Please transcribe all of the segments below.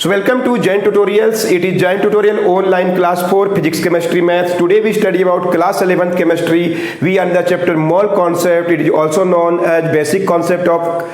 So welcome to Jain Tutorials. It is Jain Tutorial online class 4 physics, chemistry, maths. Today we study about class 11th chemistry. We are in the chapter mole concept. It is also known as basic concept of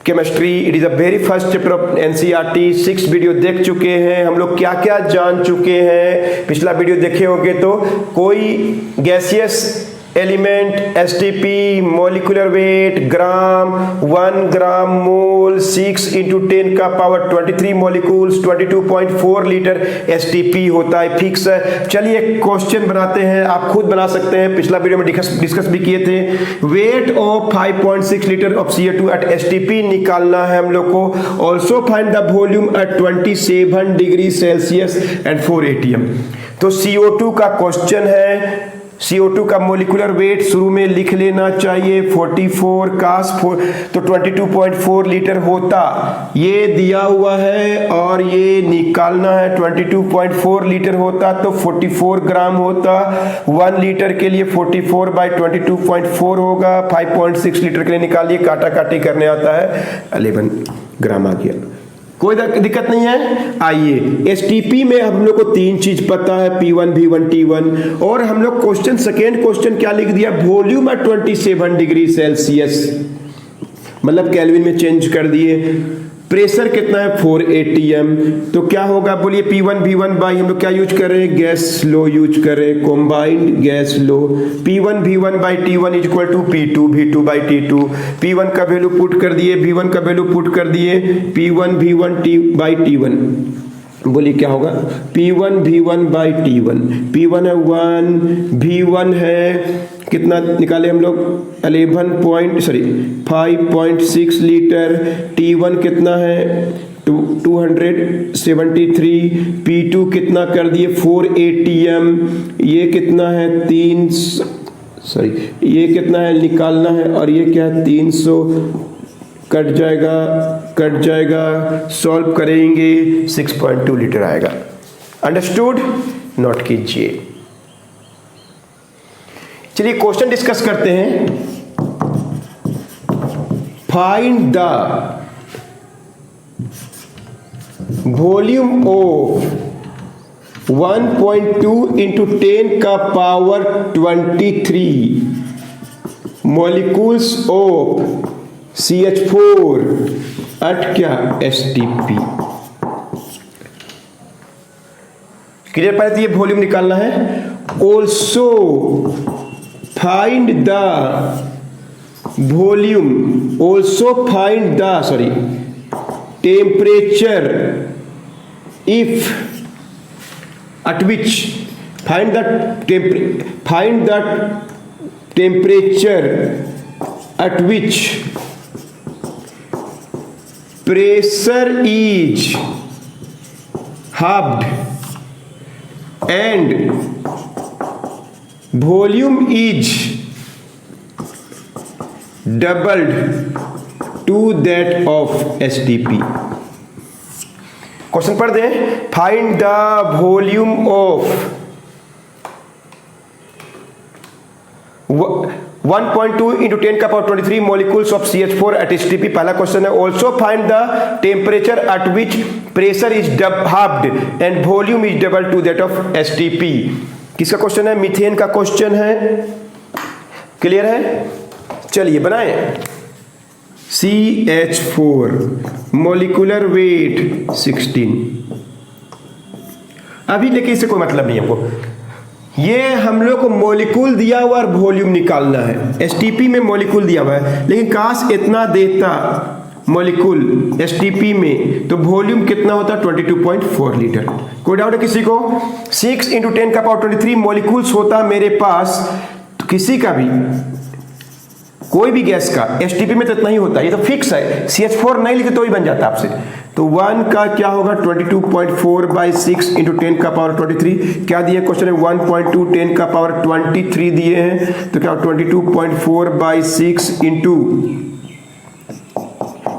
chemistry. It is a very first chapter of NCERT. 6 video देख चुके हैं हम लोग, क्या क्या जान चुके हैं. पिछला वीडियो देखे होंगे तो कोई gaseous element, STP, molecular weight, gram, 1 gram mole, 6 into 10 का पावर 23 मोलिकुल्स, 22.4 लीटर एसटीपी होता है. फिक्स है. चलिए एक क्वेश्चन बनाते हैं, आप खुद बना सकते हैं. पिछला वीडियो में डिस्कस भी किए थे. Weight of 5.6 litre of CO2 at STP निकालना है हम लोग को. Also find the volume at 27 degree Celsius and 4 atm. तो CO2 का क्वेश्चन है. CO2 का मोलिकुलर वेट शुरू में लिख लेना चाहिए 44 cos 4, तो 22.4 लीटर होता. ये दिया हुआ है और ये निकालना है. 22.4 लीटर होता तो 44 ग्राम होता. 1 लीटर के लिए 44 बाई 22.4 होगा. 5.6 लीटर के लिए निकालिए. काटा काटी करने आता है. 11 ग्राम आ गया. कोई दिक्कत नहीं है. आइए एसटीपी में हम लोग को 3 चीज पता है, P1, V1, T1. और हम लोग क्वेश्चन सेकेंड क्वेश्चन क्या लिख दिया, वॉल्यूम एट 27 डिग्री सेल्सियस, मतलब केल्विन में चेंज कर दिए. प्रेशर कितना है 4 atm. तो क्या होगा बोलिए, P1 V1 बाई हम लोग क्या यूज कर रहे हैं, गैस लो यूज कर रहे हैं, combined gas law. P1 V1 by T1 is equal to P2 V2 by T2. P1 का वैल्यू पुट कर दिए, V1 का वैल्यू पुट कर दिए. P1 V1 T by T1, बोलिए क्या होगा, P1 V1 by T1. P1 है 1, V1 है कितना निकाले हम लोग 5.6 लीटर. T1 कितना है 273. P2 कितना कर दिए 4 atm. ये कितना है 300, ये कितना है निकालना है, और ये क्या है 300. कट जाएगा. सॉल्व करेंगे 6.2 लीटर आएगा. अंडरस्टूड. नोट कीजिए. चलिए क्वेश्चन डिस्कस करते हैं. Find the volume of 1.2 into 10 का power 23 molecules of CH4 at क्या STP. क्लियर. पहले ये वॉल्यूम निकालना है. Also find the volume, also find the temperature if at which find the temperature at which pressure is halved and volume is doubled to that of STP. Question पढ़ दें. Find the volume of 1.2 into 10 का power 23 molecules of CH4 at STP. पहला question है. Also find the temperature at which pressure is halved and volume is double to that of STP. किसका question है, methane का question है. Clear है. चलिए बनाएं. CH4 molecular weight 16. अभी लेकिन इससे कोई मतलब नहीं हमको. ये हम लोग को मोलिक्यूल दिया हुआ और वॉल्यूम निकालना है. STP में मोलिक्यूल दिया हुआ है, लेकिन काश इतना देता मोलिक्यूल STP में तो वॉल्यूम कितना होता 22.4 लीटर. कोई डाउट है किसी को. 6 इंटू 10 का पावर 23 मोलिक्यूल्स होता मेरे पास. तो किसी का भी कोई भी गैस का STP में तो इतना ही होता है. ये तो फिक्स है. CH4 नहीं लिखे तो ही बन जाता आपसे. तो 1 का क्या होगा 22.4 बाई 6 इंटू 10 का पावर 23. क्या दिए क्वेश्चन है 1.2 10 का पावर 23 दिए हैं. तो क्या 22.4 बाई 6 इंटू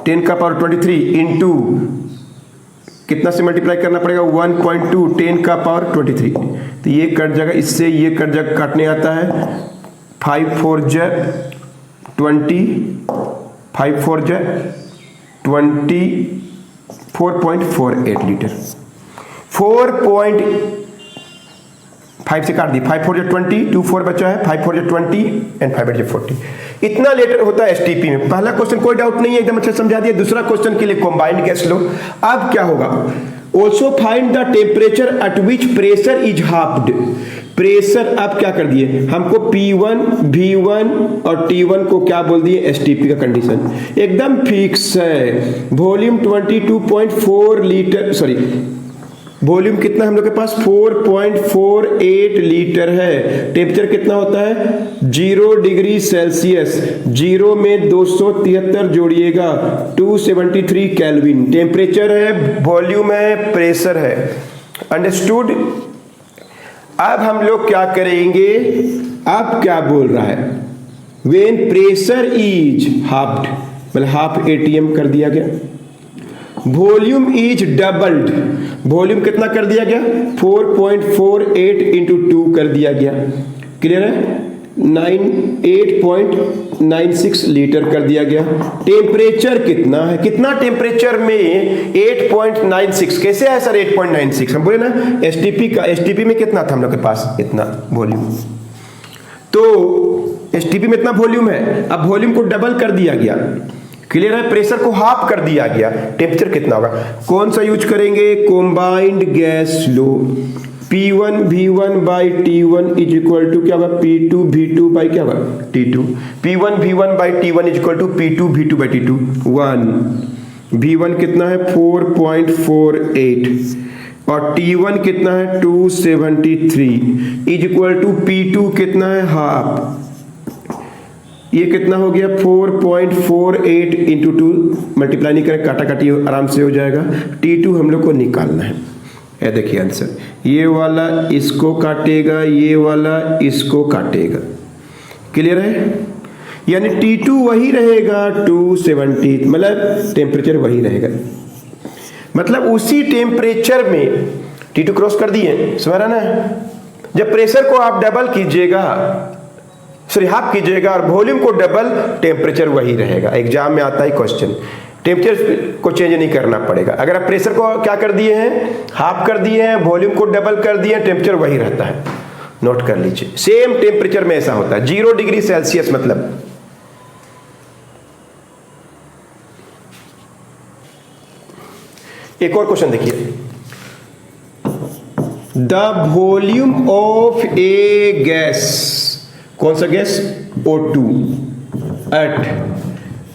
10 का पावर 23 इंटू कितना से मल्टीप्लाई करना पड़ेगा 1.2 10 का पावर 23. तो ये कट जाएगा, इससे ये कट जाएगा, काटने आता है. 5 4 जा 20, 5 4 जा 20, 4.48 लीटर। 4.5 से काट दी, 5 4 20, 2 4 बचा है, 5 4 20 एंड 5 8 40। इतना लीटर होता है एसटीपी में। पहला क्वेश्चन कोई डाउट नहीं है, एकदम अच्छा समझा दिया। दूसरा क्वेश्चन के लिए कंबाइंड गैस लो। अब क्या होगा, also find the temperature at which pressure is halved. Pressure आप क्या कर दिए, हमको P1 V1 और T1 को क्या बोल दिए, एसटीपी का कंडीशन एकदम फिक्स है। वॉल्यूम 22.4 लीटर, सॉरी वॉल्यूम कितना हम लोग के पास 4.48 लीटर है। टेम्परेचर कितना होता है 0 डिग्री सेल्सियस, 0 में 273 जोड़िएगा 273 केल्विन। टेम्परेचर है, वॉल्यूम है, प्रेशर है। अंडरस्टूड। अब हम लोग क्या करेंगे, अब क्या बोल रहा है, व्हेन प्रेशर इज हाफ्ड, मतलब हाफ एटीएम कर दिया गया। वॉल्यूम इज डबल्ड, वॉल्यूम कितना कर दिया गया 4.48 इंटू 2 कर दिया गया। क्लियर है, 8.96 लीटर कर दिया गया। टेम्परेचर कितना है, कितना टेम्परेचर में 8.96, कैसे है सर 8.96, हम बोले ना एसटीपी का, एसटीपी में कितना था हम लोग के पास, इतना वॉल्यूम। तो एसटीपी में इतना वॉल्यूम है, अब वॉल्यूम को डबल कर दिया गया। क्लियर है, प्रेशर को हाफ कर दिया गया। टेम्परेचर कितना होगा, कौन सा यूज करेंगे, combined gas law. P1 V1 by T1 is equal to क्या होगा P2 V2 बाई क्या होगा T2। P1 V1 by T1 is equal to P2 V2 by T2। 1 V1 कितना है 4.48 और T1 कितना है 273 इज इक्वल टू P2 कितना है हाफ। ये कितना हो गया 4.48 इंटू 2, मल्टीप्लाई नहीं करें, काटा काटी आराम से हो जाएगा। T2 हम लोग को निकालना है। ये देखिए आंसर, ये वाला इसको काटेगा, ये वाला इसको काटेगा। क्लियर है, यानी T2 वही रहेगा 270, मतलब टेम्परेचर वही रहेगा, मतलब उसी टेम्परेचर में T2 क्रॉस कर दिए, समझ रहा ना। जब प्रेशर को आप डबल कीजिएगा, सॉरी हाफ कीजिएगा और वॉल्यूम को डबल, टेम्परेचर वही रहेगा। एग्जाम में आता है क्वेश्चन, टेम्परेचर को चेंज नहीं करना पड़ेगा। अगर आप प्रेशर को क्या कर दिए हैं, हाफ कर दिए हैं, वॉल्यूम को डबल कर दिए हैं, टेम्परेचर वही रहता है। नोट कर लीजिए, सेम टेम्परेचर में ऐसा होता है 0 डिग्री सेल्सियस। मतलब एक और क्वेश्चन देखिए, the volume of a gas, कौन सा gas O2 at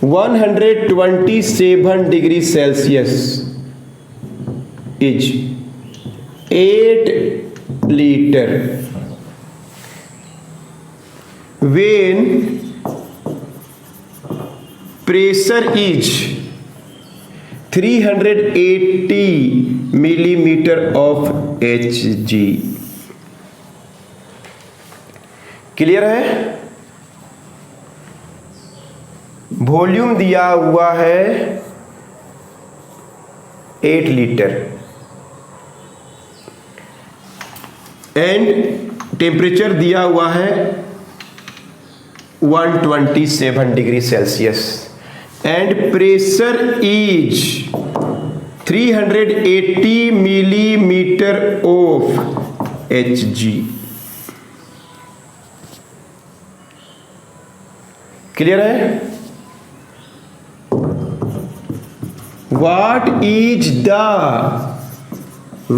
127 degree Celsius is 8 litre when pressure is 380 millimeter of Hg। Clear है, वॉल्यूम दिया हुआ है 8 लीटर एंड टेम्परेचर दिया हुआ है 127 degree Celsius and pressure is 380 millimetre of Hg। Clear है, What is the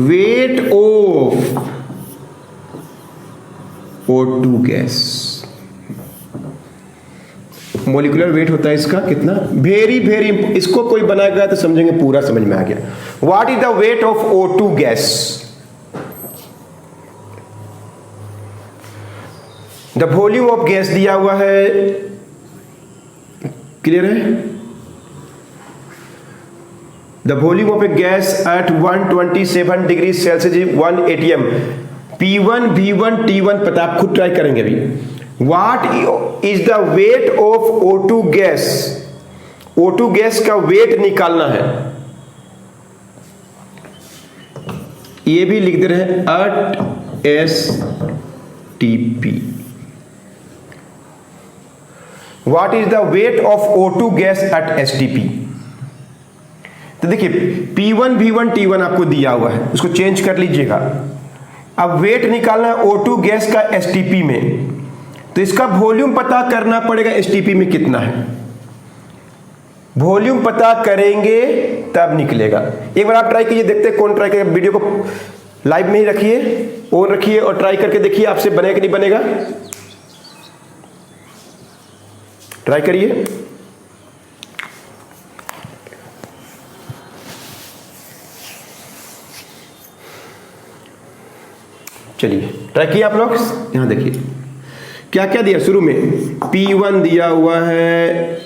weight of O2 gas. Molecular weight होता है इसका कितना, वेरी वेरी, इसको कोई बनाएगा तो समझेंगे, पूरा समझ में आ गया। What is the weight of O2 gas. The volume of gas दिया हुआ है, क्लियर है, the volume of a gas at 127 degree Celsius 1 atm। P1 V1 T1 पता, आप खुद ट्राई करेंगे अभी। What is the weight of O2 gas, O2 gas का वेट निकालना है। ये भी लिख दे रहे हैं eight STP। What is the weight of O2 gas at STP। तो देखिए P1 V1 T1 आपको दिया हुआ है, उसको चेंज कर लीजिएगा। अब वेट निकालना है O2 गैस का STP में, तो इसका वॉल्यूम पता करना पड़ेगा STP में कितना है। वॉल्यूम पता करेंगे तब निकलेगा। एक बार आप ट्राई कीजिए, देखते हैं कौन ट्राई करेगा। वीडियो को लाइव में ही रखिए, ऑन रखिए और ट्राई करके देखिए आपसे बनेगा कि नहीं बनेगा। ट्राई करिए। चलिए ट्राई किए आप लोग। यहां देखिए क्या क्या दिया शुरू में। P1 दिया हुआ है,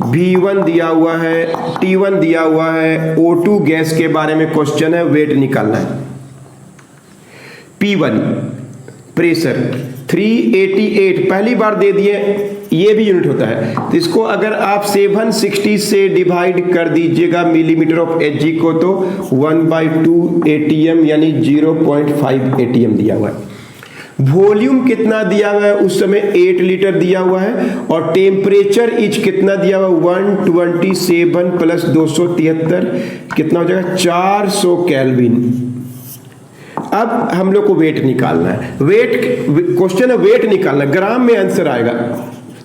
V1 दिया हुआ है, T1 दिया हुआ है। O2 गैस के बारे में क्वेश्चन है, वेट निकालना है। P1 प्रेशर 388 पहली बार दे दिए, ये भी यूनिट होता है। तो इसको अगर आप 760 से डिवाइड कर दीजिएगा मिलीमीटर ऑफ Hg को, तो 1/2 ATM यानी 0.5 ATM दिया हुआ है। वॉल्यूम कितना दिया हुआ है उस समय 8 लीटर दिया हुआ है, और टेम्परेचर इज कितना दिया हुआ है 127 प्लस 273 कितना हो जाएगा 400 केल्विन। अब हम लोग को वेट निकालना है। वेट क्वेश्चन है, वेट निकालना, ग्राम में आंसर आएगा।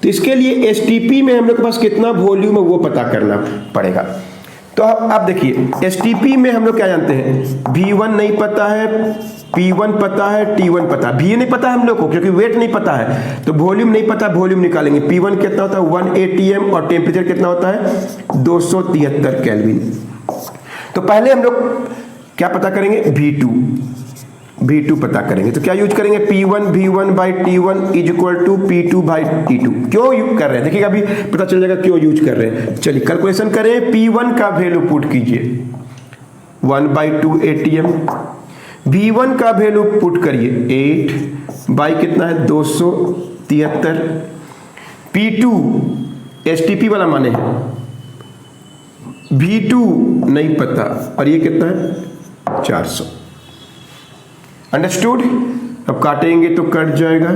तो इसके लिए STP में हम लोग के पास कितना वॉल्यूम है वो पता करना पड़ेगा। तो अब देखिए STP में हम लोग क्या जानते हैं, V1 नहीं पता है, P1 पता है, T1 पता है। V नहीं पता हम लोग को क्योंकि वेट नहीं पता है, तो वॉल्यूम नहीं पता, वॉल्यूम निकालेंगे। P1 कितना होता है 1 ATM और टेम्परेचर कितना होता है 273 केल्विन। तो पहले हम लोग क्या पता करेंगे, V2 पता करेंगे। तो क्या यूज करेंगे, P1 V1 by T1 is equal to P2 by T2। क्यों यूज कर रहे हैं देखिएगा, अभी पता चल जाएगा क्यों यूज कर रहे हैं। चलिए कैलकुलेशन करें। P1 का वैल्यू पुट कीजिए 1/2 ATM, V1 का वैल्यू पुट करिए 8 बाई कितना है 273, P2 STP वाला माने है, V2 नहीं पता, और ये कितना है 400। अंडरस्टूड। अब काटेंगे तो कट जाएगा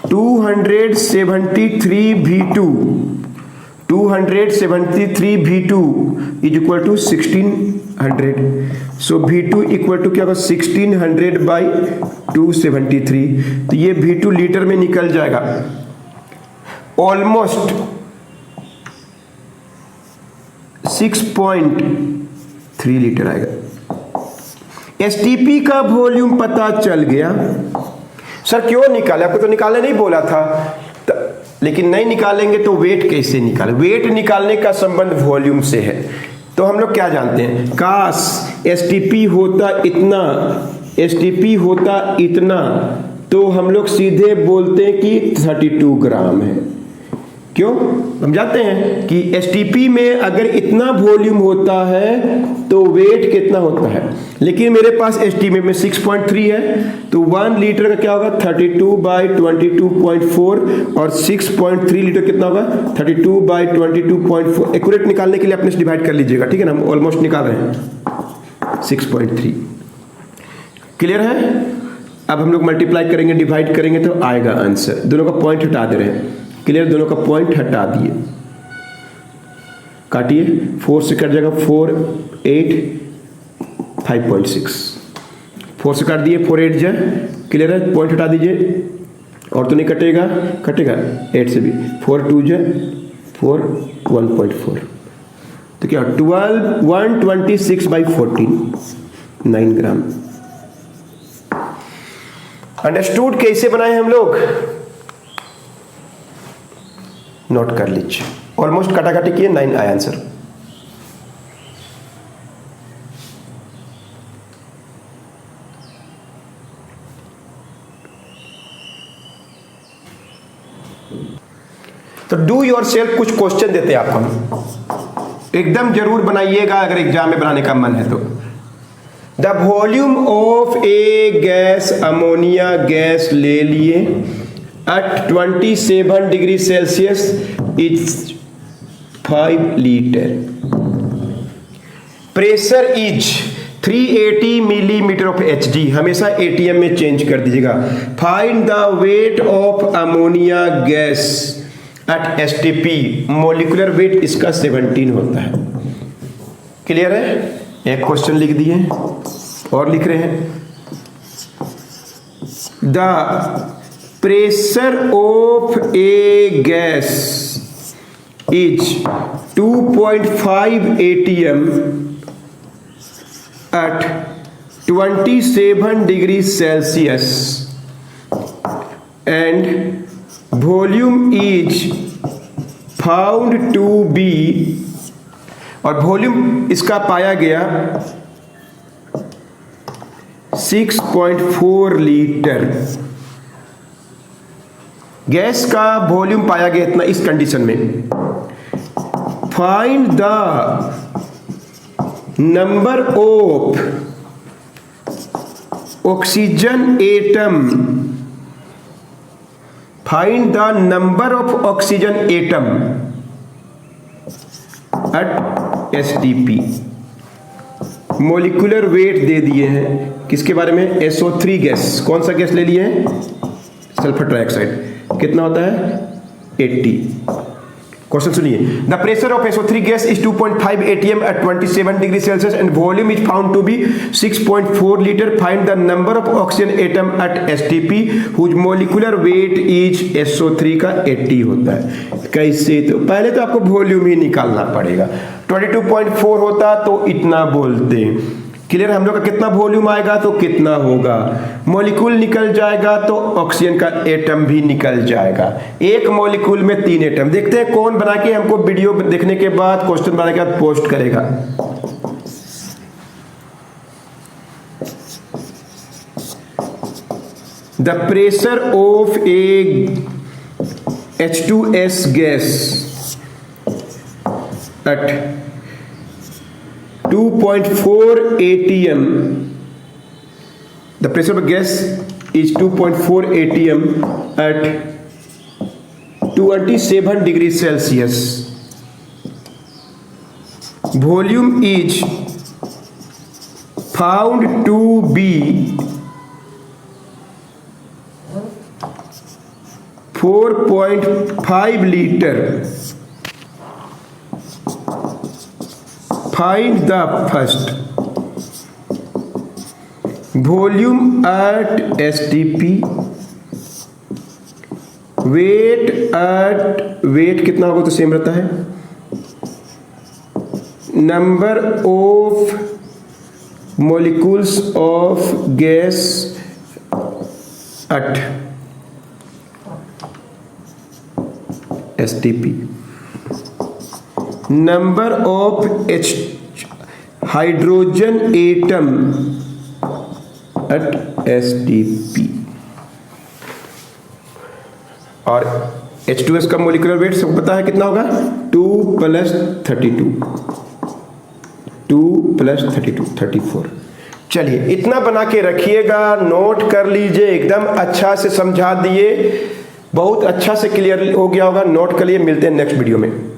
273 V2 is equal to 1600। So V2 equal to क्या होगा 1600 बाई 273। तो ये V2 लीटर में निकल जाएगा, ऑलमोस्ट 6.3 लीटर आएगा। STP का वॉल्यूम पता चल गया। सर क्यों निकाले, आपको तो निकालने नहीं बोला था, लेकिन नहीं निकालेंगे तो वेट कैसे निकाले। वेट निकालने का संबंध वॉल्यूम से है। तो हम लोग क्या जानते हैं, काश STP होता इतना, तो हम लोग सीधे बोलते हैं कि 32 ग्राम है। क्यों, हम जानते हैं कि STP में अगर इतना वॉल्यूम होता है तो वेट कितना होता है, लेकिन मेरे पास STP में 6.3 है, तो 1 लीटर का क्या होगा 32 बाई 22.4, और 6.3 लीटर कितना होगा 32 बाई 22.4। एक्यूरेट निकालने के लिए अपने से डिवाइड कर लीजिएगा, ठीक है ना, हम ऑलमोस्ट निकाल रहे हैं 6.3। क्लियर है। अब हम लोग मल्टीप्लाई करेंगे, डिवाइड करेंगे तो आएगा आंसर। दोनों का पॉइंट हटा दे रहे हैं। क्लियर, दोनों का पॉइंट हटा दिए, काटिए, 4 से कट जाएगा 4 8 5.6, 4 से काट दिए 4 8 जाए। क्लियर है, पॉइंट हटा दीजिए, और तो नहीं कटेगा, 8 से भी 4 2 जाए 4 1.4। तो क्या 126 बाई 14 9 ग्राम। अंडरस्टूड। कैसे बनाए हम लोग, नोट कर लीजिए। ऑलमोस्ट काटाकाटी किए, 9 आया आंसर। तो डू योर सेल्फ कुछ क्वेश्चन देते हैं आपको, एकदम जरूर बनाइएगा अगर एग्जाम में बनाने का मन है तो। The volume of a gas, ammonia gas ले लिए, at 27 degree Celsius is 5 litre. Pressure is 380 millimetre of Hg, हमेशा ATM में चेंज कर दीजिएगा। Find the weight of ammonia gas at STP, molecular weight इसका 17 होता है। क्लियर है? एक क्वेश्चन लिख दिए और लिख रहे हैं, the pressure of a gas is 2.5 atm at 27 degrees Celsius and volume is found to be, और वॉल्यूम इसका पाया गया 6.4 लीटर। गैस का वॉल्यूम पाया गया इतना इस कंडीशन में। Find the number of oxygen atom, find the number of oxygen atom at STP. Molecular weight दे दिए हैं किसके बारे में? SO3 gas. कौन सा गैस ले लिए हैं? Sulphur trioxide. कितना होता है? 80। क्वेश्चन सुनिए, the pressure of SO3 gas is 2.5 atm at 27 degree Celsius and volume is found to be 6.4 litre. Find the number of oxygen atom at STP whose molecular weight is SO3 का 80 होता है। कैसे? तो पहले तो आपको volume ही निकालना पड़ेगा। 22.4 होता तो इतना बोलते। क्लियर? हम लोग का कितना वॉल्यूम आएगा तो कितना होगा? मॉलिक्यूल निकल जाएगा तो ऑक्सीजन का एटम भी निकल जाएगा। एक मॉलिक्यूल में 3 एटम। देखते हैं कौन बना के हमको वीडियो देखने के बाद, क्वेश्चन बनाने के बाद पोस्ट करेगा। The pressure of A H2S gas at 2.4 atm, the pressure of a gas is 2.4 atm at 27 degrees Celsius. Volume is found to be 4.5 liter. Find the first volume at STP, weight at, weight कितना होगा तो same रहता है, number of molecules of gas at STP, number of hydrogen atom at STP, और H2S का molecular weight सबको पता है कितना होगा? 2 + 32, 2 + 32 34। चलिए इतना बना के रखिएगा, नोट कर लीजिए, एकदम अच्छा से समझा दिए, बहुत अच्छा से क्लियर हो गया होगा। नोट कर लिए, मिलते हैं नेक्स्ट वीडियो में।